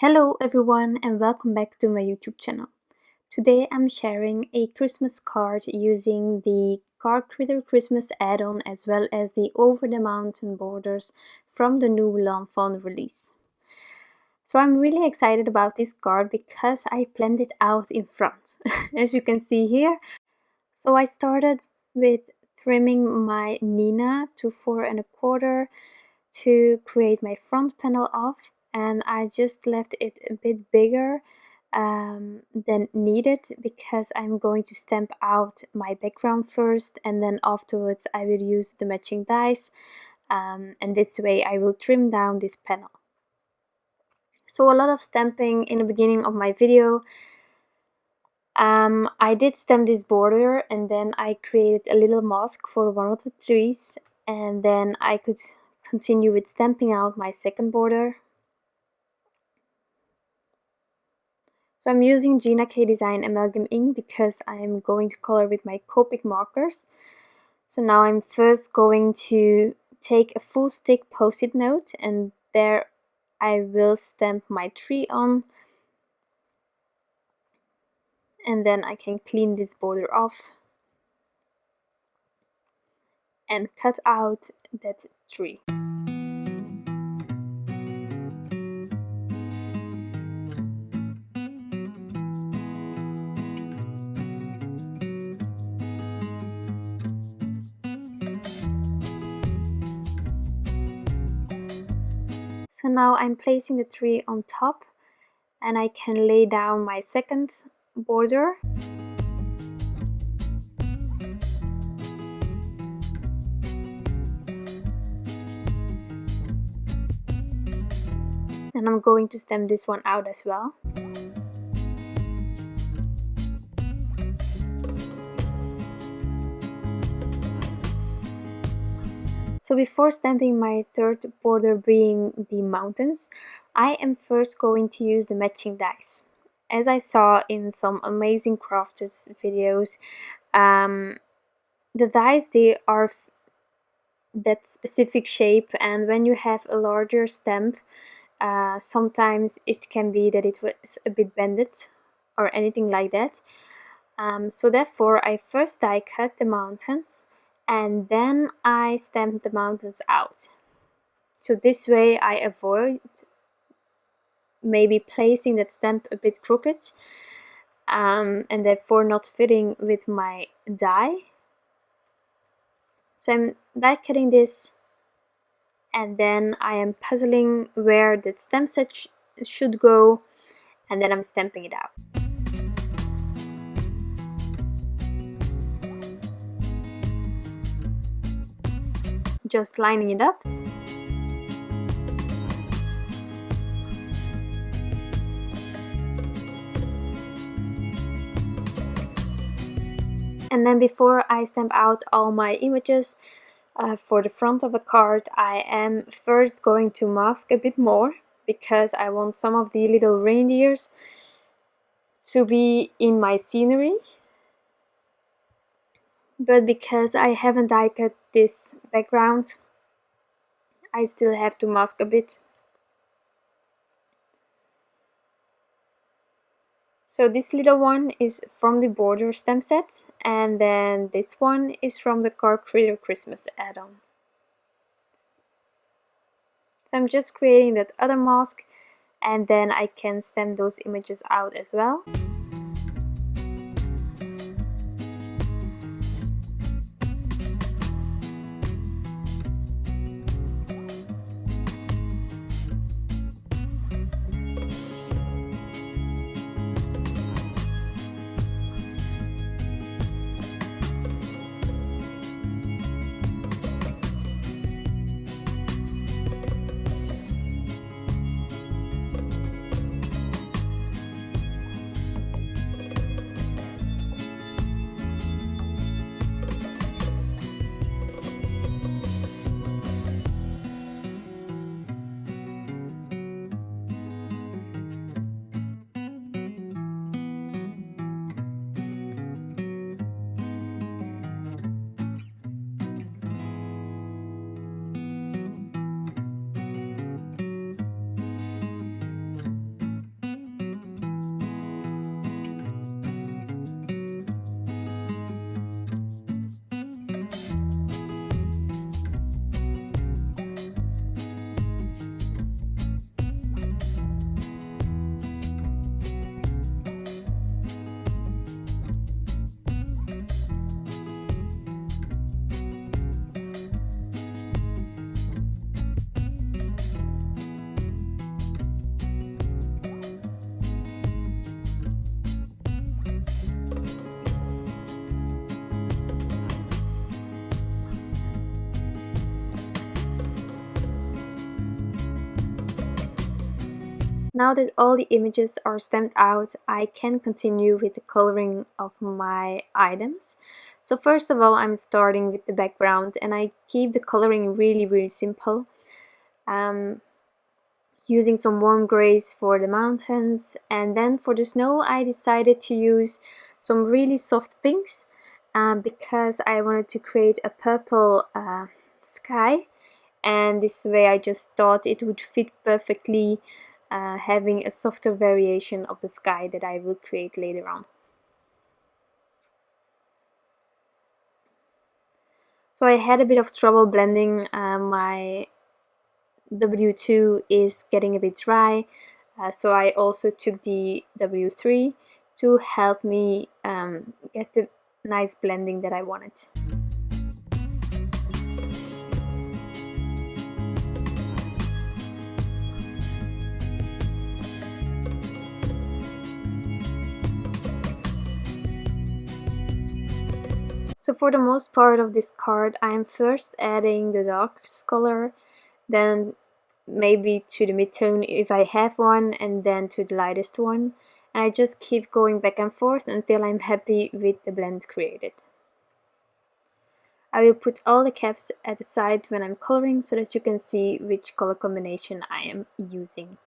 Hello everyone and welcome back to my YouTube channel. Today I'm sharing a Christmas card using the Card Critter Christmas add-on as well as the Over the Mountain borders from the NUVO Fawn release. So I'm really excited about this card because I planned it out in front, as you can see here. So I started with trimming my Neenah to 4 1/4 to create my front panel off, and I just left it a bit bigger than needed because I'm going to stamp out my background first, and then afterwards I will use the matching dies, and this way I will trim down this panel. So a lot of stamping in the beginning of my video. I did stamp this border and then I created a little mask for one of the trees, and then I could continue with stamping out my second border. So I'm using Gina K Design Amalgam ink because I'm going to color with my Copic markers. So now I'm first going to take a full stick post-it note, and there I will stamp my tree on. And then I can clean this border off and cut out that tree. So now I'm placing the tree on top, and I can lay down my second border. And I'm going to stamp this one out as well. So before stamping my third border being the mountains, I am first going to use the matching dies. As I saw in some amazing crafters videos, the dies, they are that specific shape, and when you have a larger stamp, sometimes it can be that it was a bit bended or anything like that. So therefore I first die cut the mountains and then I stamp the mountains out. So this way I avoid maybe placing that stamp a bit crooked and therefore not fitting with my die. So I'm die cutting this, and then I am puzzling where that stamp set should go, and then I'm stamping it out. Just lining it up. And then before I stamp out all my images for the front of a card, I am first going to mask a bit more because I want some of the little reindeers to be in my scenery. But because I haven't die cut this background, I still have to mask a bit. So this little one is from the border stamp set, and then this one is from the Card Critter Christmas add-on. So I'm just creating that other mask, and then I can stamp those images out as well. Now that all the images are stamped out, I can continue with the coloring of my items. So first of all, I'm starting with the background, and I keep the coloring really simple. Using some warm grays for the mountains, and then for the snow I decided to use some really soft pinks because I wanted to create a purple sky, and this way I just thought it would fit perfectly, having a softer variation of the sky that I will create later on. So I had a bit of trouble blending. My W2 is getting a bit dry, so I also took the W3 to help me get the nice blending that I wanted. So for the most part of this card, I am first adding the darkest color, then maybe to the mid-tone if I have one, and then to the lightest one. And I just keep going back and forth until I'm happy with the blend created. I will put all the caps at the side when I'm coloring so that you can see which color combination I am using.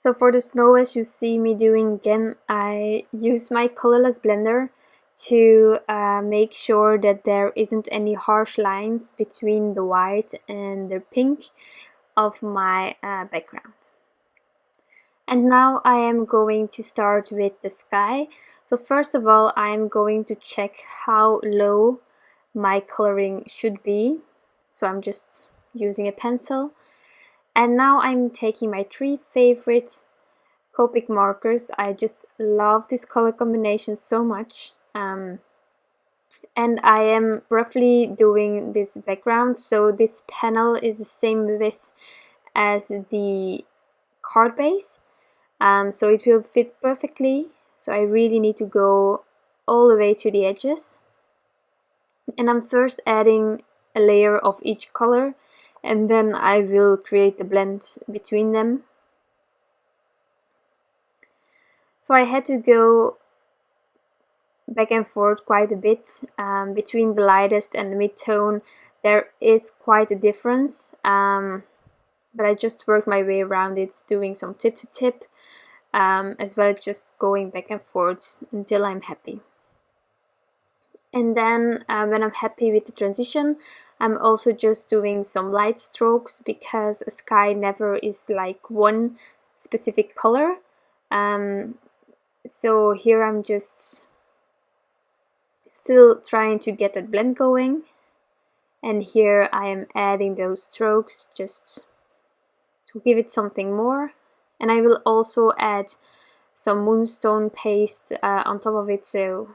So for the snow, as you see me doing again, I use my colorless blender to make sure that there isn't any harsh lines between the white and the pink of my background. And now I am going to start with the sky. So first of all, I am going to check how low my coloring should be. So I'm just using a pencil. And now I'm taking my 3 favorite Copic markers. I just love this color combination so much. And I am roughly doing this background, so this panel is the same width as the card base, so it will fit perfectly. So I really need to go all the way to the edges, and I'm first adding a layer of each color, and then I will create the blend between them. So I had to go back and forth quite a bit between the lightest and the mid-tone. There is quite a difference, but I just worked my way around it, doing some tip to tip, as well as just going back and forth until I'm happy. And then when I'm happy with the transition, I'm also just doing some light strokes, because a sky never is like one specific color. So here I'm just still trying to get that blend going, and here I am adding those strokes just to give it something more. And I will also add some moonstone paste on top of it, so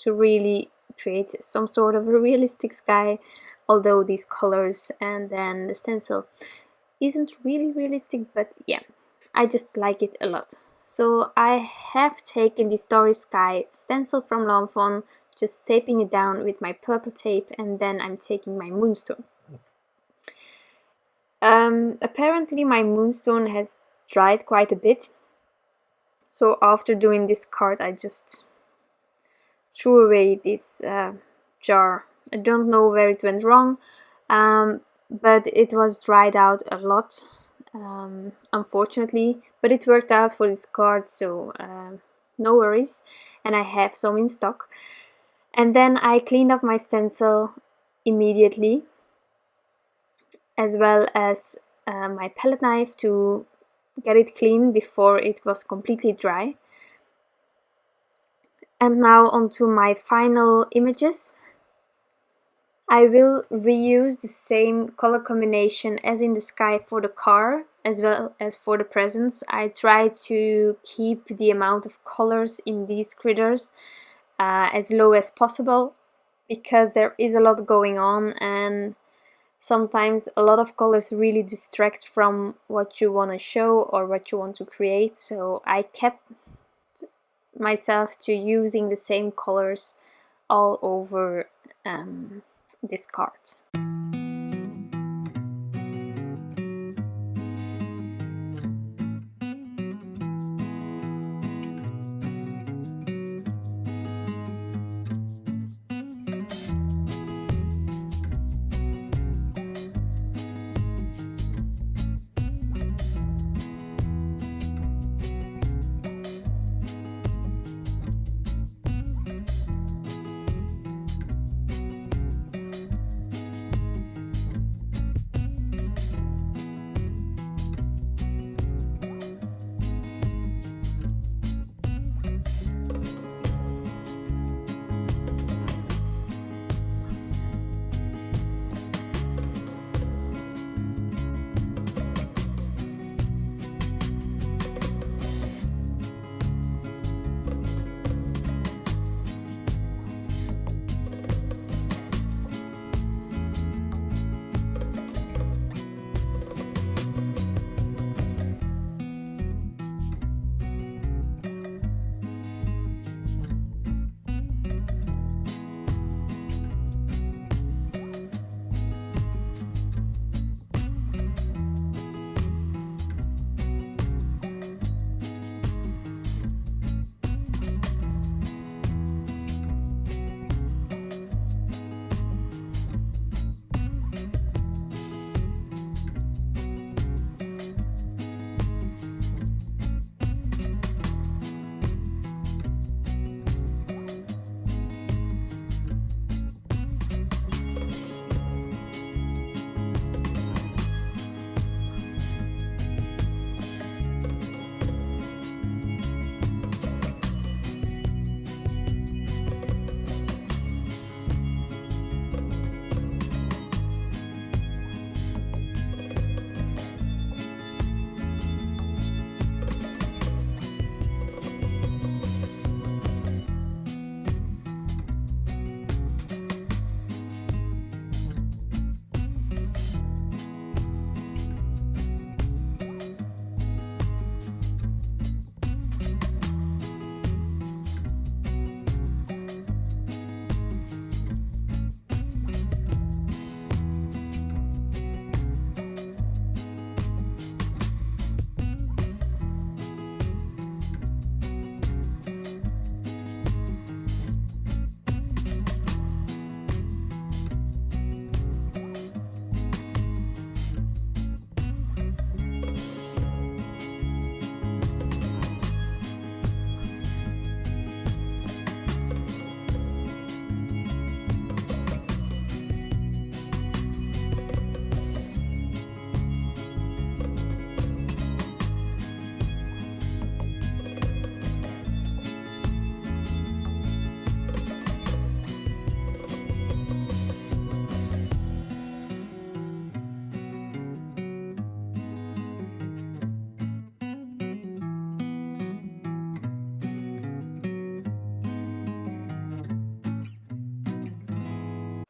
to really create some sort of a realistic sky, although these colors and then the stencil isn't really realistic, but yeah, I just like it a lot. So I have taken the Starry Sky stencil from Fawn, just taping it down with my purple tape, and then I'm taking my moonstone. Apparently my moonstone has dried quite a bit, so after doing this card I just threw away this jar. I don't know where it went wrong, but it was dried out a lot, unfortunately, but it worked out for this card, so no worries, and I have some in stock. And then I cleaned up my stencil immediately, as well as my palette knife, to get it clean before it was completely dry. And now onto my final images. I will reuse the same color combination as in the sky for the car, as well as for the presents. I try to keep the amount of colors in these critters as low as possible, because there is a lot going on, and sometimes a lot of colors really distract from what you want to show or what you want to create. So I kept myself to using the same colors all over this card.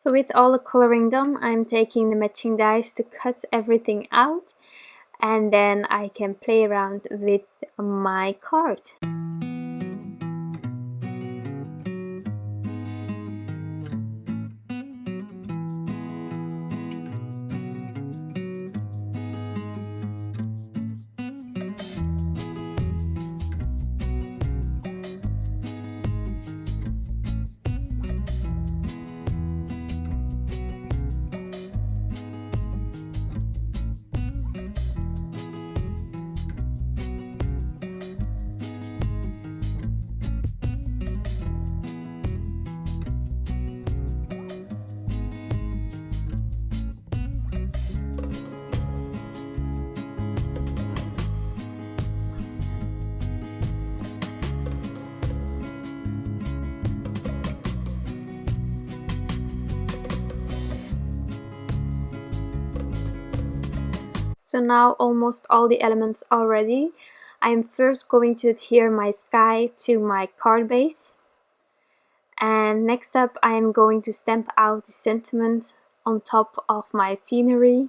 So with all the coloring done, I'm taking the matching dies to cut everything out, and then I can play around with my card. So now almost all the elements are ready. I am first going to adhere my sky to my card base. And next up I am going to stamp out the sentiment on top of my scenery.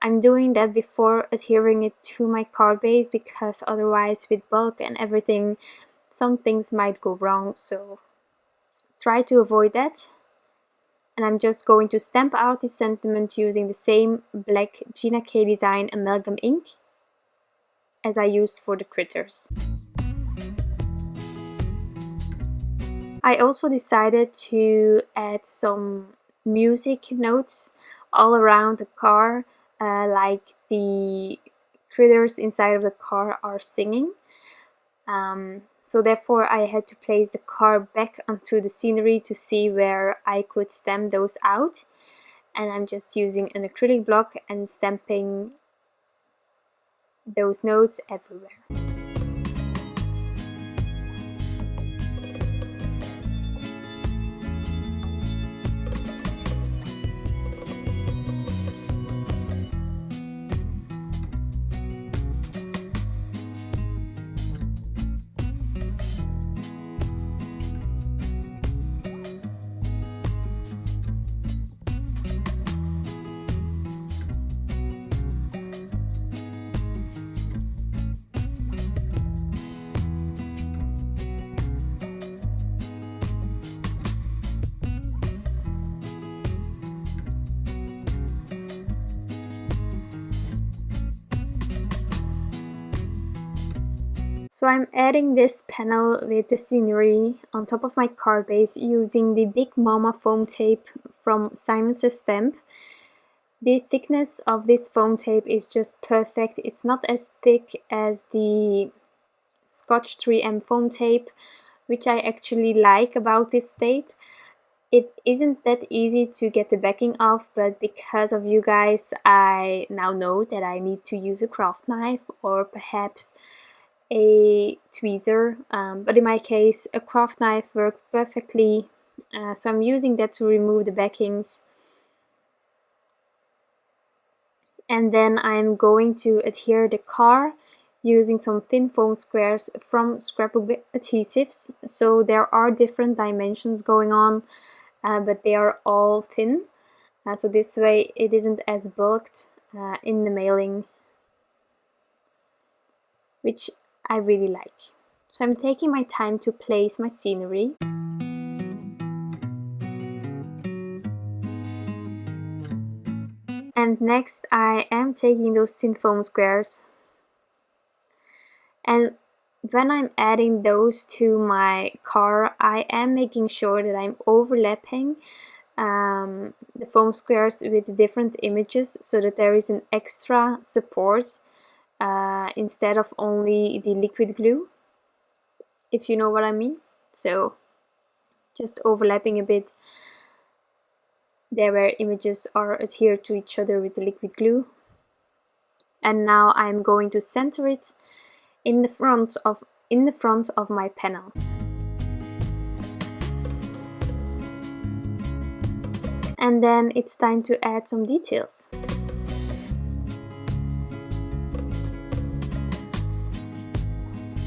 I'm doing that before adhering it to my card base because otherwise with bulk and everything some things might go wrong, so try to avoid that. And I'm just going to stamp out the sentiment using the same black Gina K Design Amalgam ink as I used for the critters. I also decided to add some music notes all around the car, like the critters inside of the car are singing. So therefore I had to place the car back onto the scenery to see where I could stamp those out, and I'm just using an acrylic block and stamping those notes everywhere. So I'm adding this panel with the scenery on top of my card base using the Big Mama foam tape from Simon Says Stamp. The thickness of this foam tape is just perfect. It's not as thick as the Scotch 3M foam tape, which I actually like about this tape. It isn't that easy to get the backing off, but because of you guys I now know that I need to use a craft knife or perhaps a tweezer, but in my case a craft knife works perfectly, so I'm using that to remove the backings. And then I'm going to adhere the car using some thin foam squares from scrapbook adhesives. So there are different dimensions going on, but they are all thin, so this way it isn't as bulked in the mailing, which I really like. So I'm taking my time to place my scenery. And next I am taking those thin foam squares, and when I'm adding those to my car I am making sure that I'm overlapping the foam squares with different images so that there is an extra support instead of only the liquid glue, if you know what I mean. So just overlapping a bit there where images are adhered to each other with the liquid glue. And now I'm going to center it in the front of my panel. And then it's time to add some details.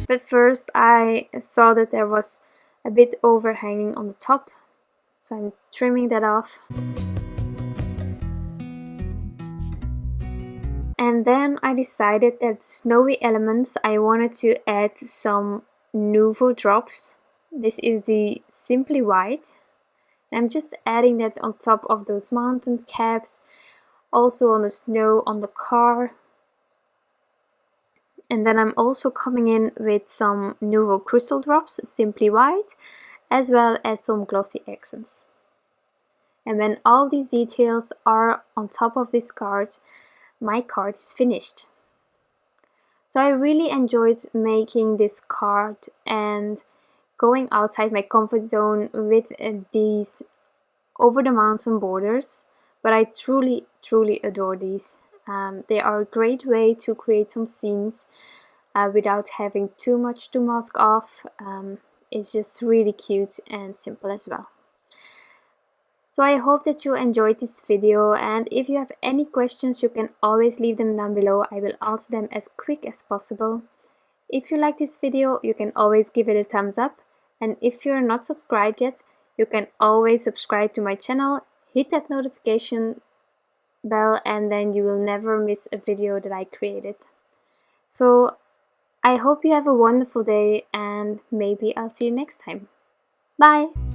But first I saw that there was a bit overhanging on the top, So I'm trimming that off. And then I decided that snowy elements, I wanted to add some NUVO drops. This is the Simply White. I'm just adding that on top of those mountain caps, also on the snow on the car. And then I'm also coming in with some NUVO crystal drops, Simply White, as well as some glossy accents. And when all these details are on top of this card, my card is finished. So I really enjoyed making this card and going outside my comfort zone with these over the mountain borders, but I truly adore these. They are a great way to create some scenes without having too much to mask off. It's just really cute and simple as well. So I hope that you enjoyed this video, and if you have any questions you can always leave them down below. I will answer them as quick as possible. If you like this video, you can always give it a thumbs up, and if you're not subscribed yet, you can always subscribe to my channel, hit that notification bell, and then you will never miss a video that I created. So I hope you have a wonderful day, and maybe I'll see you next time. Bye!